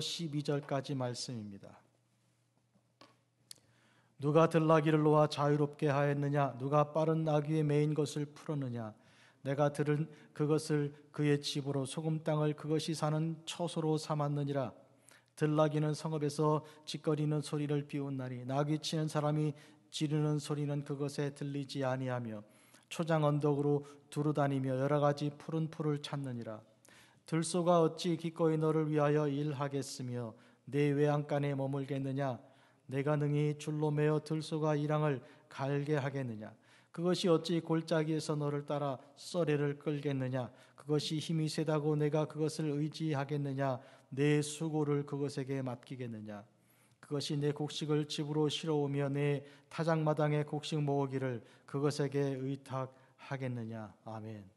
12절까지 말씀입니다. 누가 들나귀를 놓아 자유롭게 하였느냐? 누가 빠른 나귀에 매인 것을 풀었느냐? 내가 들은 그것을 그의 집으로 소금 땅을 그것이 사는 처소로 삼았느니라. 들나귀는 성읍에서 짖거리는 소리를 비웃나니 나귀 치는 사람이 지르는 소리는 그것에 들리지 아니하며 초장 언덕으로 두루다니며 여러 가지 푸른 풀을 찾느니라. 들소가 어찌 기꺼이 너를 위하여 일하겠으며 내 외양간에 머물겠느냐? 내가 능히 줄로 매어 들소가 이랑을 갈게 하겠느냐? 그것이 어찌 골짜기에서 너를 따라 썰매를 끌겠느냐? 그것이 힘이 세다고 내가 그것을 의지하겠느냐? 내 수고를 그것에게 맡기겠느냐? 그것이 내 곡식을 집으로 실어오며 내 타작마당에 곡식 모으기를 그것에게 의탁하겠느냐? 아멘.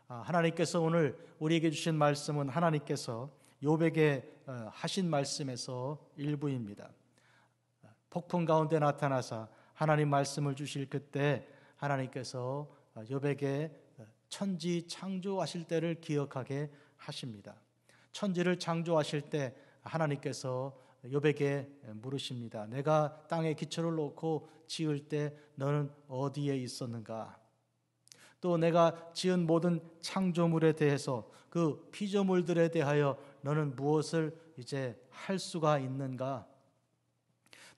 하나님께서 오늘 우리에게 주신 말씀은 하나님께서 욥에게 하신 말씀에서 일부입니다. 폭풍 가운데 나타나사 하나님 말씀을 주실 그때 하나님께서 욥에게 천지 창조하실 때를 기억하게 하십니다. 천지를 창조하실 때 하나님께서 욥에게 물으십니다. 내가 땅에 기초를 놓고 지을 때 너는 어디에 있었는가? 또 내가 지은 모든 창조물에 대해서 그 피조물들에 대하여 너는 무엇을 이제 할 수가 있는가?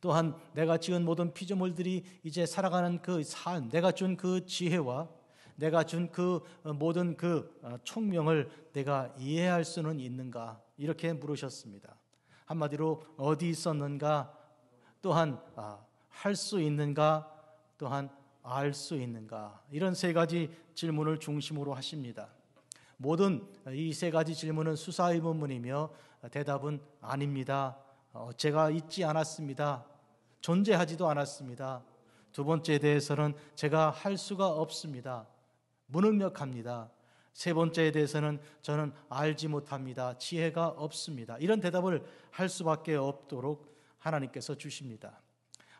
또한 내가 지은 모든 피조물들이 이제 살아가는 그 삶, 내가 준 그 지혜와 내가 준 그 모든 그 총명을 내가 이해할 수는 있는가? 이렇게 물으셨습니다. 한마디로 어디 있었는가? 또한 할 수 있는가? 또한 알 수 있는가? 이런 세 가지 질문을 중심으로 하십니다. 모든 이 세 가지 질문은 수사의문문이며 대답은 아닙니다. 제가 있지 않았습니다. 존재하지도 않았습니다. 두 번째에 대해서는 제가 할 수가 없습니다. 무능력합니다. 세 번째에 대해서는 저는 알지 못합니다. 지혜가 없습니다. 이런 대답을 할 수밖에 없도록 하나님께서 주십니다.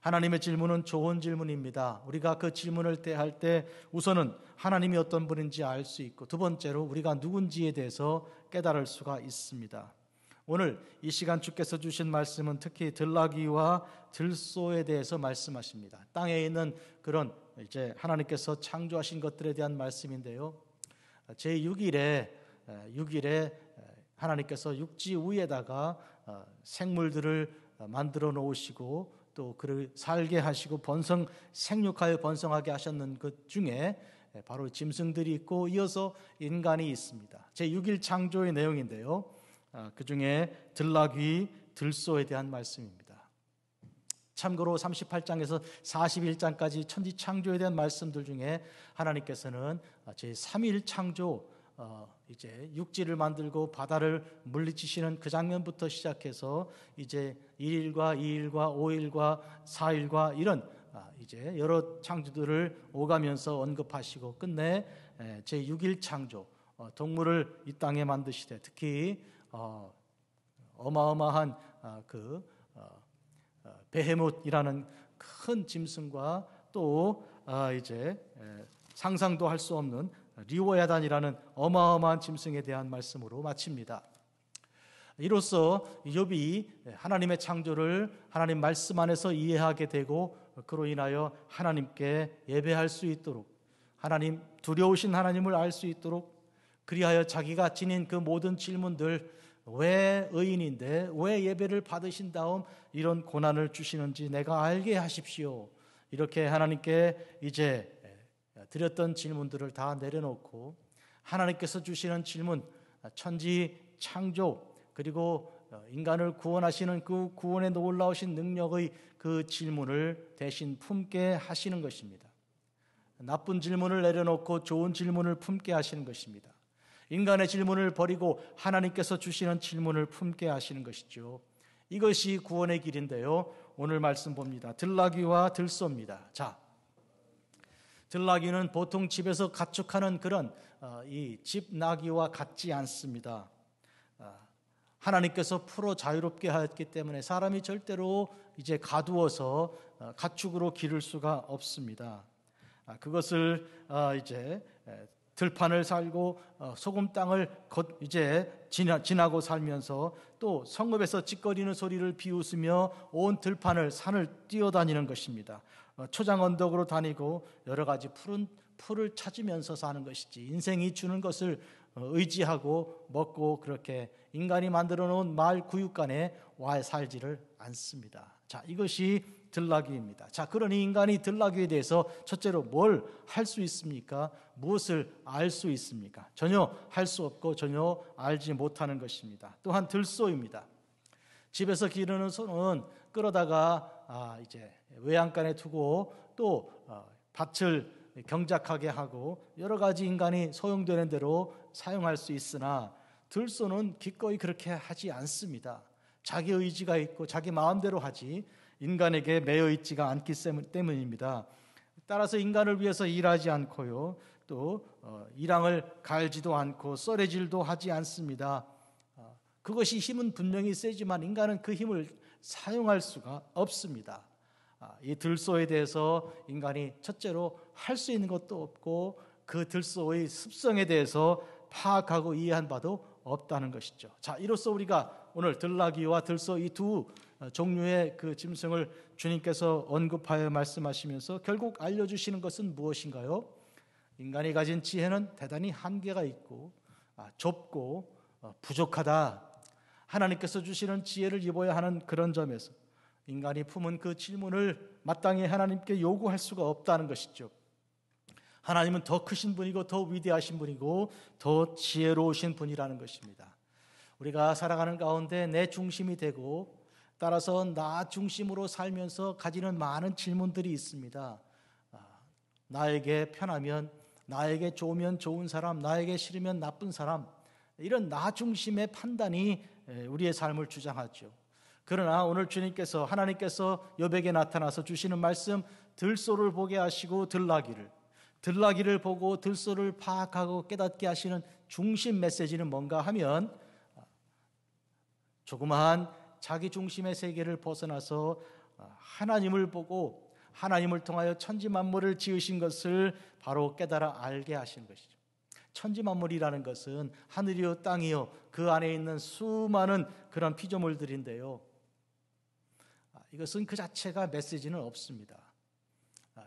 하나님의 질문은 좋은 질문입니다. 우리가 그 질문을 대할 때 우선은 하나님이 어떤 분인지 알 수 있고 두 번째로 우리가 누군지에 대해서 깨달을 수가 있습니다. 오늘 이 시간 주께서 주신 말씀은 특히 들나귀와 들소에 대해서 말씀하십니다. 땅에 있는 그런 이제 하나님께서 창조하신 것들에 대한 말씀인데요. 제6일에 하나님께서 육지 위에다가 생물들을 만들어 놓으시고 또 그를 살게 하시고 생육하여 번성하게 하셨는 것 중에 바로 짐승들이 있고 이어서 인간이 있습니다. 제6일 창조의 내용인데요. 그 중에 들나귀, 들소에 대한 말씀입니다. 참고로 38장에서 41장까지 천지 창조에 대한 말씀들 중에 하나님께서는 제3일 창조, 이제 육지를 만들고 바다를 물리치시는 그 장면부터 시작해서 이제 1일과 2일과 5일과 4일과 이런 이제 여러 창조들을 오가면서 언급하시고 끝내 제6일 창조, 동물을 이 땅에 만드시되 특히 어마어마한 그 베헤못이라는 큰 짐승과 또 이제 상상도 할 수 없는 리오야단이라는 어마어마한 짐승에 대한 말씀으로 마칩니다. 이로써 욥이 하나님의 창조를 하나님 말씀 안에서 이해하게 되고 그로 인하여 하나님께 예배할 수 있도록 하나님 두려우신 하나님을 알 수 있도록 그리하여 자기가 지닌 그 모든 질문들 왜 의인인데 왜 예배를 받으신 다음 이런 고난을 주시는지 내가 알게 하십시오. 이렇게 하나님께 이제 드렸던 질문들을 다 내려놓고 하나님께서 주시는 질문, 천지 창조 그리고 인간을 구원하시는 그 구원에 놀라우신 능력의 그 질문을 대신 품게 하시는 것입니다. 나쁜 질문을 내려놓고 좋은 질문을 품게 하시는 것입니다. 인간의 질문을 버리고 하나님께서 주시는 질문을 품게 하시는 것이죠. 이것이 구원의 길인데요. 오늘 말씀 봅니다. 들나귀와 들소입니다. 자, 들나귀는 보통 집에서 가축하는 그런 이 집나귀와 같지 않습니다. 하나님께서 풀어 자유롭게 하였기 때문에 사람이 절대로 이제 가두어서 가축으로 기를 수가 없습니다. 그것을 이제 들판을 살고 소금 땅을 이제 지나고 살면서 또 성읍에서 찌꺼리는 소리를 비웃으며 온 들판을 산을 뛰어다니는 것입니다. 초장 언덕으로 다니고 여러 가지 푸른 풀을 찾으면서 사는 것이지, 인생이 주는 것을 의지하고 먹고 그렇게 인간이 만들어 놓은 마을 구육간에 와 살지를 않습니다. 자, 이것이 들나귀입니다. 자, 그러니 인간이 들나귀에 대해서 첫째로 뭘 할 수 있습니까? 무엇을 알 수 있습니까? 전혀 할 수 없고 전혀 알지 못하는 것입니다. 또한 들소입니다. 집에서 기르는 소는 끌어다가 이제 외양간에 두고 또 밭을 경작하게 하고 여러 가지 인간이 소용되는 대로 사용할 수 있으나, 들소는 기꺼이 그렇게 하지 않습니다. 자기 의지가 있고 자기 마음대로 하지 인간에게 매여 있지가 않기 때문입니다. 따라서 인간을 위해서 일하지 않고요, 또 이랑을 갈지도 않고 썰애질도 하지 않습니다. 그것이 힘은 분명히 세지만 인간은 그 힘을 사용할 수가 없습니다. 이 들소에 대해서 인간이 첫째로 할 수 있는 것도 없고 그 들소의 습성에 대해서 파악하고 이해한 바도 없다는 것이죠. 자, 이로써 우리가 오늘 들나귀와 들소 이 두 종류의 그 짐승을 주님께서 언급하여 말씀하시면서 결국 알려주시는 것은 무엇인가요? 인간이 가진 지혜는 대단히 한계가 있고 좁고 부족하다. 하나님께서 주시는 지혜를 입어야 하는 그런 점에서 인간이 품은 그 질문을 마땅히 하나님께 요구할 수가 없다는 것이죠. 하나님은 더 크신 분이고 더 위대하신 분이고 더 지혜로우신 분이라는 것입니다. 우리가 살아가는 가운데 내 중심이 되고 따라서 나 중심으로 살면서 가지는 많은 질문들이 있습니다. 나에게 편하면, 나에게 좋으면 좋은 사람, 나에게 싫으면 나쁜 사람, 이런 나 중심의 판단이 우리의 삶을 주장하죠. 그러나 오늘 주님께서, 하나님께서 욥에게 나타나서 주시는 말씀, 들소를 보게 하시고 들나귀를 보고 들소를 파악하고 깨닫게 하시는 중심 메시지는 뭔가 하면, 조그마한 자기 중심의 세계를 벗어나서 하나님을 보고 하나님을 통하여 천지 만물을 지으신 것을 바로 깨달아 알게 하시는 것이죠. 천지 만물이라는 것은 하늘이요 땅이요 그 안에 있는 수많은 그런 피조물들인데요, 이것은 그 자체가 메시지는 없습니다.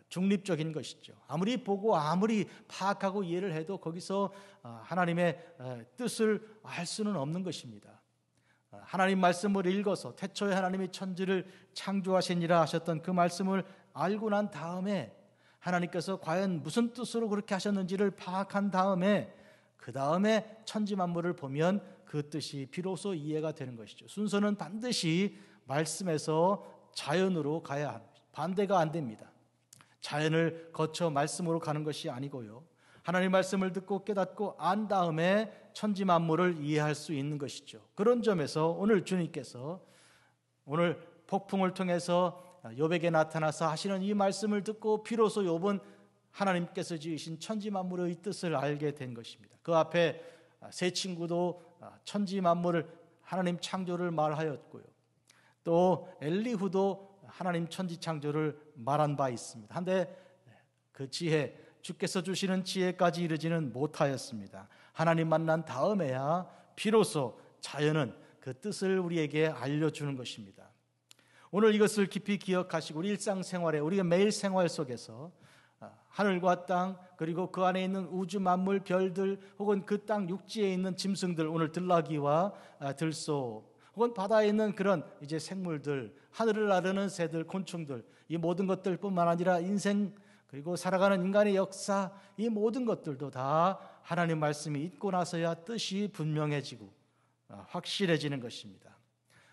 중립적인 것이죠. 아무리 보고 아무리 파악하고 이해를 해도 거기서 하나님의 뜻을 알 수는 없는 것입니다. 하나님 말씀을 읽어서 태초에 하나님이 천지를 창조하시니라 하셨던 그 말씀을 알고 난 다음에 하나님께서 과연 무슨 뜻으로 그렇게 하셨는지를 파악한 다음에 그 다음에 천지 만물을 보면 그 뜻이 비로소 이해가 되는 것이죠. 순서는 반드시 말씀에서 자연으로 가야 합니다. 반대가 안 됩니다. 자연을 거쳐 말씀으로 가는 것이 아니고요, 하나님 말씀을 듣고 깨닫고 안 다음에 천지 만물을 이해할 수 있는 것이죠. 그런 점에서 오늘 주님께서 오늘 폭풍을 통해서 욥에게 나타나서 하시는 이 말씀을 듣고 비로소 욥은 하나님께서 지으신 천지 만물의 뜻을 알게 된 것입니다. 그 앞에 세 친구도 천지 만물을, 하나님 창조를 말하였고요, 또 엘리후도 하나님 천지 창조를 말한 바 있습니다. 한데 그 지혜, 주께서 주시는 지혜까지 이르지는 못하였습니다. 하나님 만난 다음에야 비로소 자연은 그 뜻을 우리에게 알려주는 것입니다. 오늘 이것을 깊이 기억하시고 우리 일상생활에, 우리가 매일 생활 속에서 하늘과 땅, 그리고 그 안에 있는 우주 만물, 별들, 혹은 그 땅 육지에 있는 짐승들, 오늘 들나귀와 들소, 혹은 바다에 있는 그런 이제 생물들, 하늘을 나르는 새들, 곤충들, 이 모든 것들뿐만 아니라 인생, 그리고 살아가는 인간의 역사, 이 모든 것들도 다 하나님 말씀이 있고 나서야 뜻이 분명해지고 확실해지는 것입니다.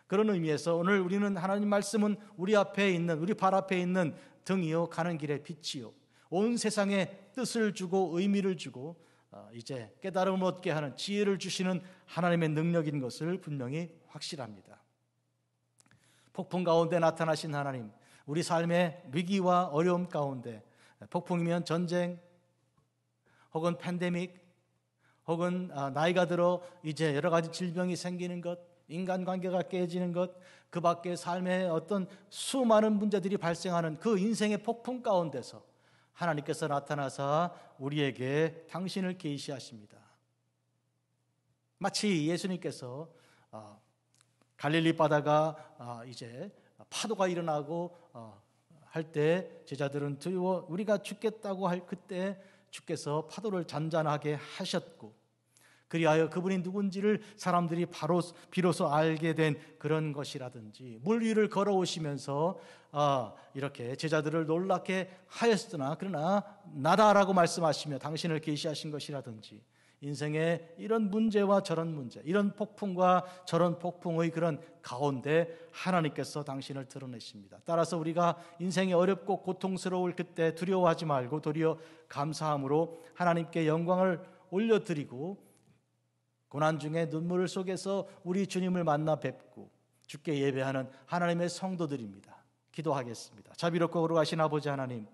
그런 의미에서 오늘 우리는 하나님 말씀은 우리 앞에 있는, 우리 발 앞에 있는 등이요 가는 길의 빛이요 온 세상에 뜻을 주고 의미를 주고 이제 깨달음을 얻게 하는 지혜를 주시는 하나님의 능력인 것을 분명히 확실합니다. 폭풍 가운데 나타나신 하나님, 우리 삶의 위기와 어려움 가운데, 폭풍이면 전쟁, 혹은 팬데믹, 혹은 나이가 들어 이제 여러 가지 질병이 생기는 것, 인간관계가 깨지는 것, 그 밖에 삶의 어떤 수많은 문제들이 발생하는 그 인생의 폭풍 가운데서 하나님께서 나타나사 우리에게 당신을 계시하십니다. 마치 예수님께서 갈릴리 바다가 이제 파도가 일어나고 할 때 제자들은 두려워 우리가 죽겠다고 할 그때 주께서 파도를 잔잔하게 하셨고, 그리하여 그분이 누군지를 사람들이 비로소 알게 된 그런 것이라든지, 물 위를 걸어오시면서 이렇게 제자들을 놀랍게 하였으나 그러나 나다라고 말씀하시며 당신을 계시하신 것이라든지, 인생의 이런 문제와 저런 문제, 이런 폭풍과 저런 폭풍의 그런 가운데 하나님께서 당신을 드러내십니다. 따라서 우리가 인생이 어렵고 고통스러울 그때 두려워하지 말고 도리어 감사함으로 하나님께 영광을 올려드리고, 고난 중에 눈물 속에서 우리 주님을 만나 뵙고 주께 예배하는 하나님의 성도들입니다. 기도하겠습니다. 자비롭고 거룩하신 아버지 하나님,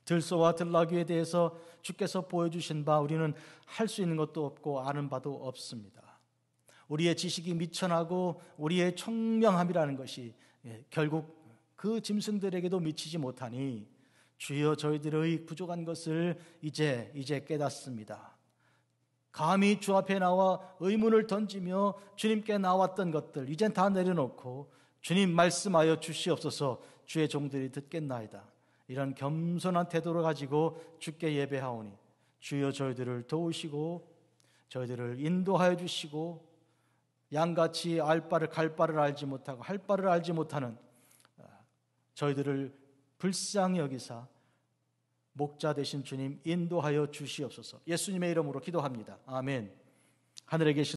들소와 들나귀에 대해서 주께서 보여주신 바 우리는 할 수 있는 것도 없고 아는 바도 없습니다. 우리의 지식이 미천하고 우리의 총명함이라는 것이 결국 그 짐승들에게도 미치지 못하니 주여 저희들의 부족한 것을 이제 깨닫습니다. 감히 주 앞에 나와 의문을 던지며 주님께 나왔던 것들 이젠 다 내려놓고 주님 말씀하여 주시옵소서 주의 종들이 듣겠나이다. 이런 겸손한 태도를 가지고 주께 예배하오니 주여 저희들을 도우시고 저희들을 인도하여 주시고, 양같이 알 바를 갈 바를 알지 못하고 할 바를 알지 못하는 저희들을 불쌍히 여기사 목자 되신 주님 인도하여 주시옵소서. 예수님의 이름으로 기도합니다. 아멘. 하늘에 계신